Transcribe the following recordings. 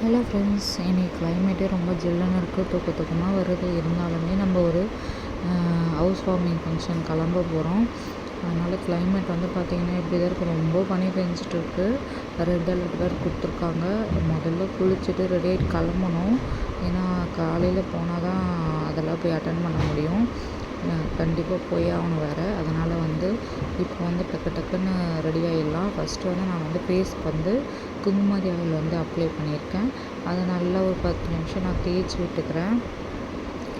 Hello friends, இன்றைக்கி கிளைமேட்டே ரொம்ப ஜில்லுன்னு இருக்குது. தூக்கமாக வருது. இருந்தாலுமே நம்ம ஒரு ஹவுஸ் வார்மிங் ஃபங்க்ஷன் கிளம்ப போகிறோம். அதனால் கிளைமேட் வந்து பார்த்திங்கன்னா இப்படி தான் இருக்குது. ரொம்ப பனி பெஞ்சிட்ருக்கு. ரெட் அலர்ட் வேறு கொடுத்துருக்காங்க. முதல்ல குளிச்சுட்டு ரெடி ஆகிட்டு கிளம்பணும். ஏன்னா காலையில் போனால் தான் அதெல்லாம் போய் அட்டன் பண்ண முடியும். கண்டிப்பாக போய் ஆகணும் வேறு. அதனால் வந்து இப்போ வந்து டக்குன்னு ரெடி ஆகிடலாம். ஃபஸ்ட்டு வந்து நான் வந்து ஃபேஸ்க்கு வந்து குங்குமாதி ஆயில் வந்து அப்ளை பண்ணியிருக்கேன். அதை நல்லா ஒரு 10 நிமிஷம் நான் தேய்ச்சி விட்டுக்கிறேன்.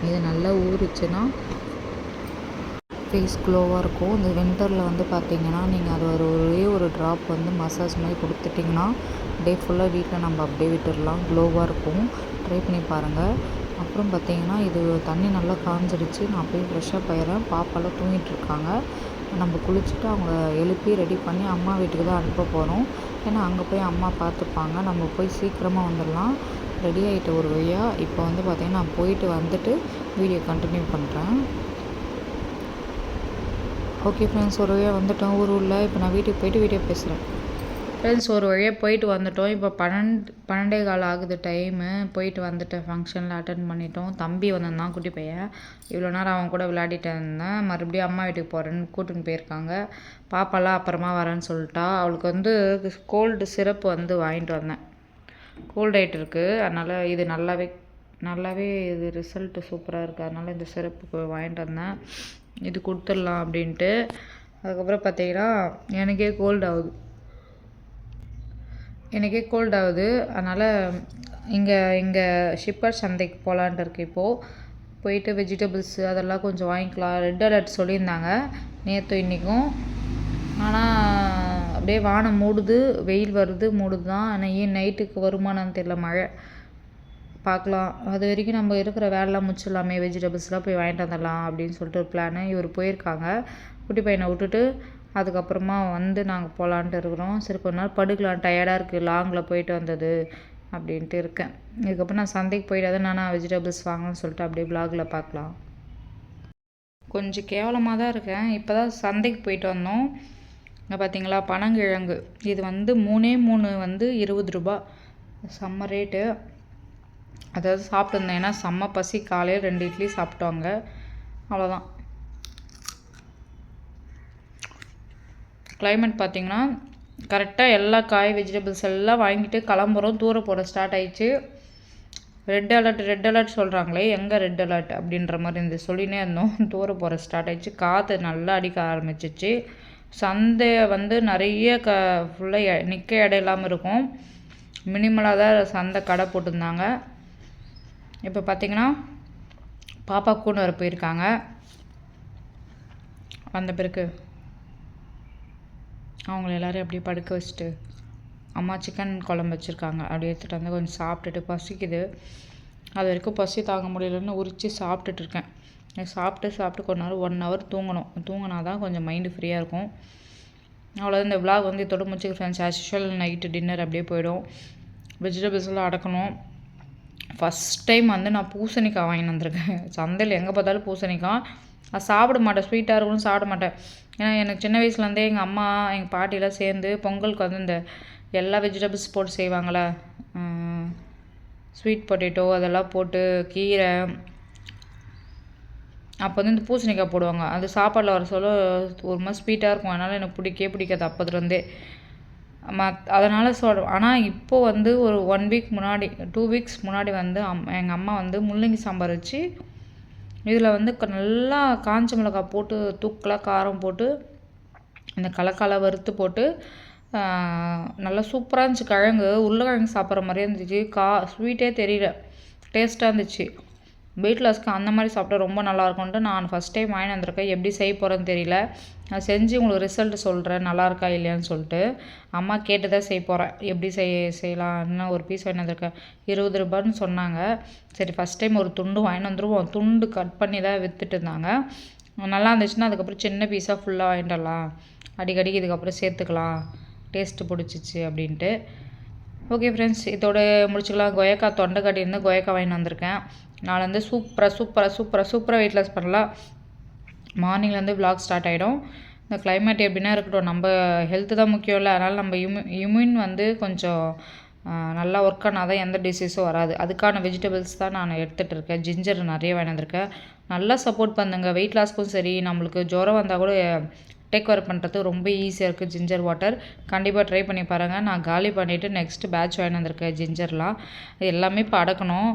இது நல்லா ஊறிச்சுன்னா ஃபேஸ் க்ளோவாக இருக்கும். இந்த வின்டரில் வந்து பார்த்திங்கன்னா நீங்கள் அது ஒரே ஒரு ட்ராப் வந்து மசாஜ் மாதிரி கொடுத்துட்டிங்கன்னா டே ஃபுல்லாக வீட்டில் நம்ம அப்படியே விட்டுடலாம். க்ளோவாக இருக்கும். ட்ரை பண்ணி பாருங்கள். அப்புறம் பார்த்திங்கன்னா இது தண்ணி நல்லா காஞ்சிடுச்சு. நான் போய் ஃப்ரெஷ்ஷாக போயிடுறேன். பாப்பாலாம் தூங்கிட்டுருக்காங்க. நம்ம குளிச்சுட்டு அவங்கள எழுப்பி ரெடி பண்ணி அம்மா வீட்டுக்கு தான் அனுப்ப போகிறோம். ஏன்னா அங்கே போய் அம்மா பார்த்துப்பாங்க. நம்ம போய் சீக்கிரமாக வந்துடலாம். ரெடி ஆகிட்ட ஒரு வழியாக. இப்போ வந்து பார்த்திங்கன்னா நான் போயிட்டு வந்துட்டு வீடியோ கண்டினியூ பண்ணுறேன். ஓகே ஃப்ரெண்ட்ஸ், ஒரு வழியாக வந்துட்டோம் ஊரில். இப்போ நான் வீட்டுக்கு போயிட்டு வீடியோ பேசுகிறேன். ஃப்ரெண்ட்ஸ், ஒரு வழியாக போயிட்டு வந்துட்டோம். இப்போ 12:15 ஆகுது டைமு. போயிட்டு வந்துட்டேன். ஃபங்க்ஷனில் அட்டன் பண்ணிட்டோம். தம்பி வந்திருந்தான், குட்டி பையன். இவ்வளோ நேரம் அவன் கூட விளையாடிட்டு இருந்தேன். மறுபடியும் அம்மா வீட்டுக்கு போகிறேன்னு கூட்டின்னு போயிருக்காங்க. பாப்பாலாம் அப்புறமா வரேன்னு சொல்லிட்டா. அவளுக்கு வந்து கோல்டு சிரப்பு வந்து வாங்கிட்டு வந்தேன். கோல்டு ஆகிட்டு இருக்குது. அதனால் இது நல்லாவே இது ரிசல்ட்டு சூப்பராக இருக்குது. அதனால் இந்த சிரப்பு வாங்கிட்டு வந்தேன். இது கொடுத்துடலாம் அப்படின்ட்டு. அதுக்கப்புறம் பார்த்தீங்கன்னா எனக்கே கோல்ட் ஆகுது. அதனால் இங்கே ஷிப்பர் சந்தைக்கு போகலான்ட்டு இருக்குது. இப்போது போயிட்டு வெஜிடபிள்ஸு அதெல்லாம் கொஞ்சம் வாங்கிக்கலாம். ரெட் அலர்ட் சொல்லியிருந்தாங்க நேற்று இன்றைக்கும். ஆனால் அப்படியே வானம் மூடுது, வெயில் வருது, மூடுது தான். ஆனால் ஏன் நைட்டுக்கு வருமானு தெரியல. மழை பார்க்கலாம். அது வரைக்கும் நம்ம இருக்கிற வேலைலாம் முடிச்சிடலாமே, வெஜிடபிள்ஸ்லாம் போய் வாங்கிட்டு வந்துடலாம் அப்படின்னு சொல்லிட்டு ஒரு பிளானு. இவர் போயிருக்காங்க. குட்டி பையனை விட்டுட்டு அதுக்கப்புறமா வந்து நாங்கள் போகலான்ட்டு இருக்கிறோம். சரி கொஞ்ச நாள் படுக்கலாம், டயர்டாக இருக்குது, லாங்கில் போயிட்டு வந்தது அப்படின்ட்டு இருக்கேன். இதுக்கப்புறம் நான் சந்தைக்கு போயிடாத நான் வெஜிடபிள்ஸ் வாங்கணும்னு சொல்லிட்டு அப்படியே வ்ளாகில் பார்க்கலாம். கொஞ்சம் கேவலமாக தான் இருக்கேன். இப்போ தான் சந்தைக்கு போயிட்டு வந்தோம். இங்கே பார்த்தீங்களா பனங்கிழங்கு. இது வந்து 3 வந்து 20 ரூபா. செம்ம ரேட்டு. அதாவது சாப்பிட்டுருந்தேன். ஏன்னா செம்ம பசி. காலையில் 2 இட்லி சாப்பிட்டோங்க. அவ்வளோதான். கிளைமேட் பார்த்திங்கன்னா கரெக்டாக எல்லா காய் வெஜிடபிள்ஸ் எல்லாம் வாங்கிட்டு கிளம்புறோம். தூர போட ஸ்டார்ட் ஆகிடுச்சு. ரெட் அலர்ட் சொல்கிறாங்களே, எங்கே ரெட் அலர்ட் அப்படின்ற மாதிரி இந்த சொல்லினே இருந்தோம். தூர போகிற ஸ்டார்ட் ஆகிடுச்சு. காற்று நல்லா அடிக்க ஆரம்பிச்சிச்சு. சந்தை வந்து நிறைய ஃபுல்லாக நிற்க இடம் இல்லாமல் இருக்கும். மினிமலாக தான் சந்தை கடை போட்டிருந்தாங்க. இப்போ பார்த்திங்கன்னா பாப்பா கூட வர போயிருக்காங்க. வந்த பிறகு அவங்கள எல்லோரும் அப்படியே படுக்க வச்சுட்டு அம்மா சிக்கன் குழம்பு வச்சுருக்காங்க. அப்படியே எடுத்துகிட்டு வந்து கொஞ்சம் சாப்பிட்டுட்டு பசிக்குது. அது வரைக்கும் பசி தாங்க முடியலன்னு உரித்து சாப்பிட்டுட்டு இருக்கேன். சாப்பிட்டு கொஞ்ச நேரம் 1 ஹவர் தூங்கினா தான் கொஞ்சம் மைண்டு ஃப்ரீயாக இருக்கும். அவ்வளோதான். இந்த விளாக் வந்து இதோட முடிச்சுக்க friends. As usual night dinner அப்படியே போயிடும். வெஜிடபிள்ஸ் எல்லாம் அடக்கணும். ஃபஸ்ட் டைம் வந்து நான் பூசணிக்காய் வாங்கிட்டு வந்திருக்கேன். சந்தையில் எங்கே பார்த்தாலும் பூசணிக்காய். அது சாப்பிட மாட்டேன். ஸ்வீட்டாக இருக்கும்னு சாப்பிட மாட்டேன். ஏன்னா எனக்கு சின்ன வயசுலேருந்தே எங்கள் அம்மா எங்கள் பாட்டியெல்லாம் சேர்ந்து பொங்கலுக்கு வந்து இந்த எல்லா வெஜிடபிள்ஸ் போட்டு செய்வாங்களே, ஸ்வீட் பொட்டேட்டோ அதெல்லாம் போட்டு கீரை, அப்போ வந்து இந்த பூசணிக்காய் போடுவாங்க. அது சாப்பாடில் வர சொல்ல ஒரு மாதிரி ஸ்வீட்டாக இருக்கும். அதனால் எனக்கு பிடிக்காது அப்போதுலேருந்தே. அதனால் சொல்கிறேன். ஆனால் இப்போது வந்து ஒரு 1 வீக் முன்னாடி 2 வீக்ஸ் முன்னாடி வந்து எங்கள் அம்மா வந்து முள்ளங்கி சாம்பார் வச்சு இதில் வந்து நல்லா காஞ்ச மிளகாய் போட்டு தூக்கலாக காரம் போட்டு அந்த கலக்கால வறுத்து போட்டு நல்லா சூப்பராக இருந்துச்சு. உருளைக்கிழங்கு சாப்பிட்ற மாதிரியே இருந்துச்சு. ஸ்வீட்டே தெரியல, டேஸ்ட்டாக இருந்துச்சு. வெயிட் லாஸ்க்கு அந்த மாதிரி சாப்பிட்டா ரொம்ப நல்லாயிருக்கும்ன்ட்டு நான் ஃபஸ்ட் டைம் வாங்கி வந்திருக்கேன். எப்படி செய்ய போகிறேன்னு தெரியல. நான் செஞ்சு உங்களுக்கு ரிசல்ட் சொல்கிறேன் நல்லா இருக்கா இல்லையான்னு சொல்லிட்டு. அம்மா கேட்டு தான் செய்ய போகிறேன். எப்படி செய்யலாம். இன்னும் ஒரு பீஸ் வாங்கி வந்திருக்கேன். 20 ரூபான்னு சொன்னாங்க. சரி ஃபஸ்ட் டைம் ஒரு துண்டு வாங்கி வந்துடுவோம். துண்டு கட் பண்ணி தான் விற்றுட்டு இருந்தாங்க. நல்லா இருந்துச்சுன்னா அதுக்கப்புறம் சின்ன பீஸாக ஃபுல்லாக வாங்கிட்டு வரலாம். அடிக்கடிக்கு இதுக்கப்புறம் சேர்த்துக்கலாம், டேஸ்ட்டு பிடிச்சிச்சு அப்படின்ட்டு. ஓகே ஃப்ரெண்ட்ஸ், இதோட முடிச்சுக்கலாம். கொயக்காய் தொண்டை கட்டியிருந்து கொயக்காய் வாங்கிட்டு வந்திருக்கேன். நாளைந்து சூப்பராக வெயிட் லாஸ் பண்ணலாம். மார்னிங்லேருந்து விளாக் ஸ்டார்ட் ஆகிடும். இந்த கிளைமேட் எப்படின்னா இருக்கட்டும், நம்ம ஹெல்த்து தான் முக்கியம் இல்லை. அதனால் நம்ம இம்யூன் வந்து கொஞ்சம் நல்லா ஒர்க் ஆனால் தான் எந்த டிசீஸும் வராது. அதுக்கான வெஜிடபிள்ஸ் தான் நான் எடுத்துகிட்டு இருக்கேன். ஜிஞ்சர் நிறைய வாங்கிட்டு வந்திருக்கேன். நல்லா சப்போர்ட் பண்ணுங்க. வெயிட் லாஸ்க்கும் சரி, நம்மளுக்கு ஜுரம் வந்தால் கூட டேக் ஓவர் பண்ணுறது ரொம்ப ஈஸியாக இருக்குது ஜிஞ்சர் வாட்டர். கண்டிப்பாக ட்ரை பண்ணி பாருங்கள். நான் காலி பண்ணிவிட்டு நெக்ஸ்ட் பேட்ச் வாங்கிட்டு வந்திருக்கேன் ஜிஞ்சர்லாம். எல்லாமே இப்போ அடக்கணும்.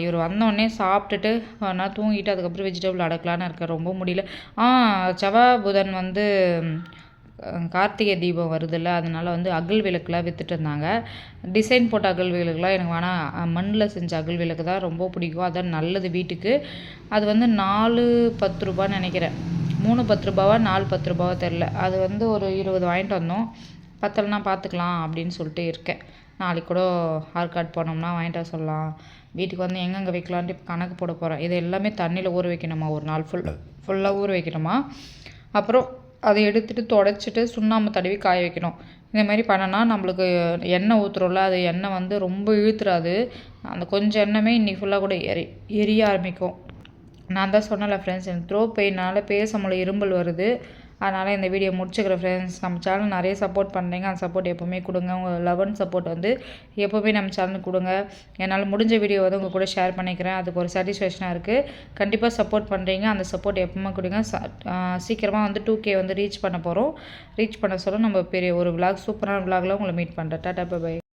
இவர் வந்தோடனே சாப்பிட்டுட்டு நான் தூங்கிட்டு அதுக்கப்புறம் வெஜிடபிள் அடக்கலான்னு இருக்கேன். ரொம்ப முடியல. செவ்வாய் புதன் வந்து கார்த்திகை தீபம் வருதுல்ல, அதனால வந்து அகல் விளக்குலாம் விற்றுட்டு இருந்தாங்க. டிசைன் போட்ட அகல் விளக்குலாம் எனக்கு வேணாம், மண்ணில் செஞ்ச அகல் விளக்கு தான் ரொம்ப பிடிக்கும். அதான் நல்லது வீட்டுக்கு. அது வந்து 4-10 ரூபான்னு நினைக்கிறேன். 3 10 ரூபாவா 4 10 ரூபாவா தெரில. அது வந்து ஒரு 20 வாங்கிட்டு வந்தோம். பத்தலைனா பார்த்துக்கலாம் அப்படின்னு சொல்லிட்டு இருக்கேன். நாளைக்கு கூட ஆற்காடு போனோம்னா வாங்கிட்டு வர சொல்லலாம். வீட்டுக்கு வந்து எங்கெங்கே வைக்கலான்ட்டு இப்போ கணக்கு போட போகிறேன். இது எல்லாமே தண்ணியில் ஊற வைக்கணுமா, ஒரு நாள் ஃபுல்லாக ஊற வைக்கணுமா. அப்புறம் அதை எடுத்துகிட்டு தொடச்சிட்டு சுண்ணாம்பு தடவி காய வைக்கணும். இந்த மாதிரி பண்ணனா நம்மளுக்கு எண்ணெய் ஊற்றுறோம்ல, அது எண்ணெய் வந்து ரொம்ப இழுத்துறாது. அந்த கொஞ்சம் எண்ணெயுமே இன்றைக்கி ஃபுல்லாக கூட எரிய ஆரம்பிக்கும். நான் தான் சொன்னல ஃப்ரெண்ட்ஸ், எனக்கு த்ரோட் பெயினால் பேச முடியல, இரும்பல் வருது. அதனால் இந்த வீடியோ முடிச்சுக்கிறேன் ஃப்ரெண்ட்ஸ். நம்ம சேனல் நிறைய சப்போர்ட் பண்ணுறீங்க. அந்த சப்போர்ட் எப்போவுமே கொடுங்க. உங்கள் லவ் அண்ட் சப்போர்ட் வந்து எப்போவுமே நம்ம சேனலுக்கு கொடுங்க. என்னால் முடிஞ்ச வீடியோ வந்து உங்கள் கூட ஷேர் பண்ணிக்கிறேன். அதுக்கு ஒரு சாட்டிஸ்ஃபேக்ஷனாக இருக்குது. கண்டிப்பாக சப்போர்ட் பண்ணுறீங்க. அந்த சப்போர்ட் எப்போவுமே கொடுங்க. சீக்கிரமாக வந்து 2K வந்து ரீச் பண்ண போகிறோம். ரீச் பண்ண சொல்ல நம்ம பெரிய ஒரு விலாக், சூப்பரான விலாகில் உங்களை மீட் பண்ணுறேன். Tata bye.